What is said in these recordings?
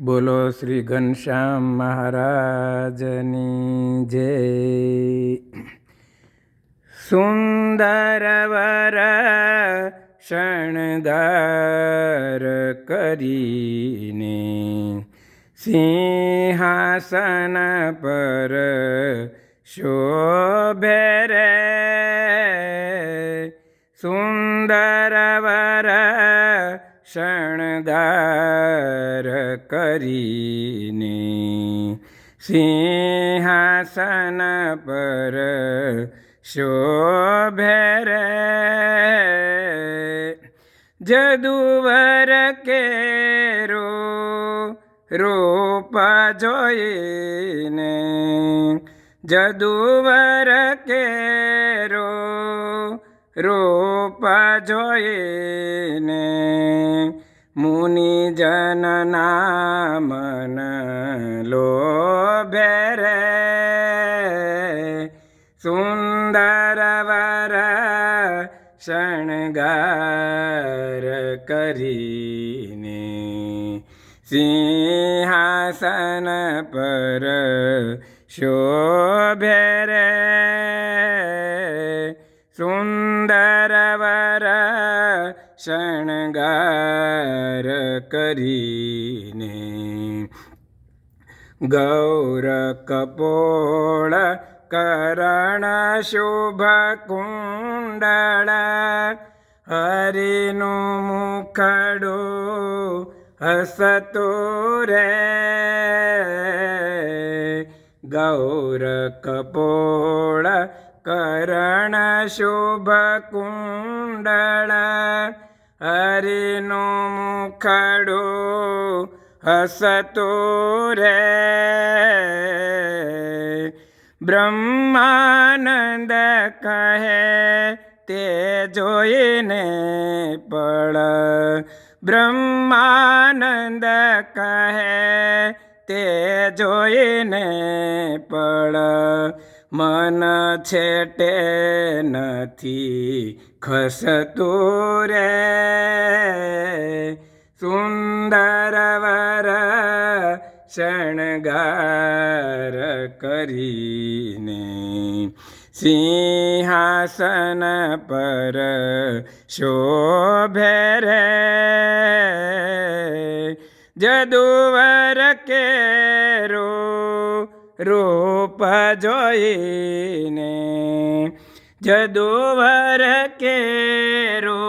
બોલો શ્રી ઘનશ્યામ મહારાજની જય. સુંદર વર શણગાર કરીને સિંહાસન પર શોભે રે. સુંદર વર શણગાર કરીને સિંહાસન પર શોભે રે. જદુવર કેરો રૂપ જોઈને જદુવર કેરો રૂપ જોઈને મુનિજનના મન લોભે રે. સુંદર વર શણગાર કરીને સિંહાસન પર શોભે રે. સુંદર વર શણગાર કરીને ગૌર કપોળ કરણ શુભ કુંડળ હરિનું મુખડું હસતું રે. ગૌર કપોળ કરણ શુભ કુંડળ હરિનું મુખડું હસતું રે. બ્રહ્માનંદ કહે તે જોઈને પળ બ્રહ્માનંદ કહે તે જોઈને પળ મન છેટે નથી ખસતું રે. સુંદર વર શણગાર કરીને સિંહાસન પર શોભે રે. જદુવર કેરો રૂપ જોઈને જદુવર કેરો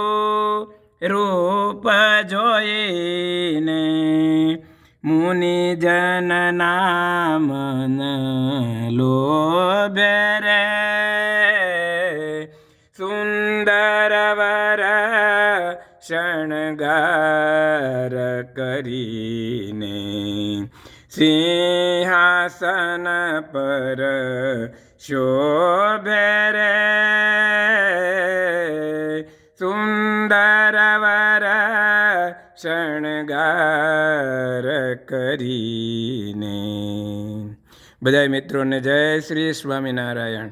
રૂપ જોઈને મુનિજનના મન લોભે રે. સુંદર વર શણગાર કરીને સિંહાસન પર શોભે રે. સુંદર વર શણગાર કરીને. બધા મિત્રોને જય શ્રી સ્વામિનારાયણ.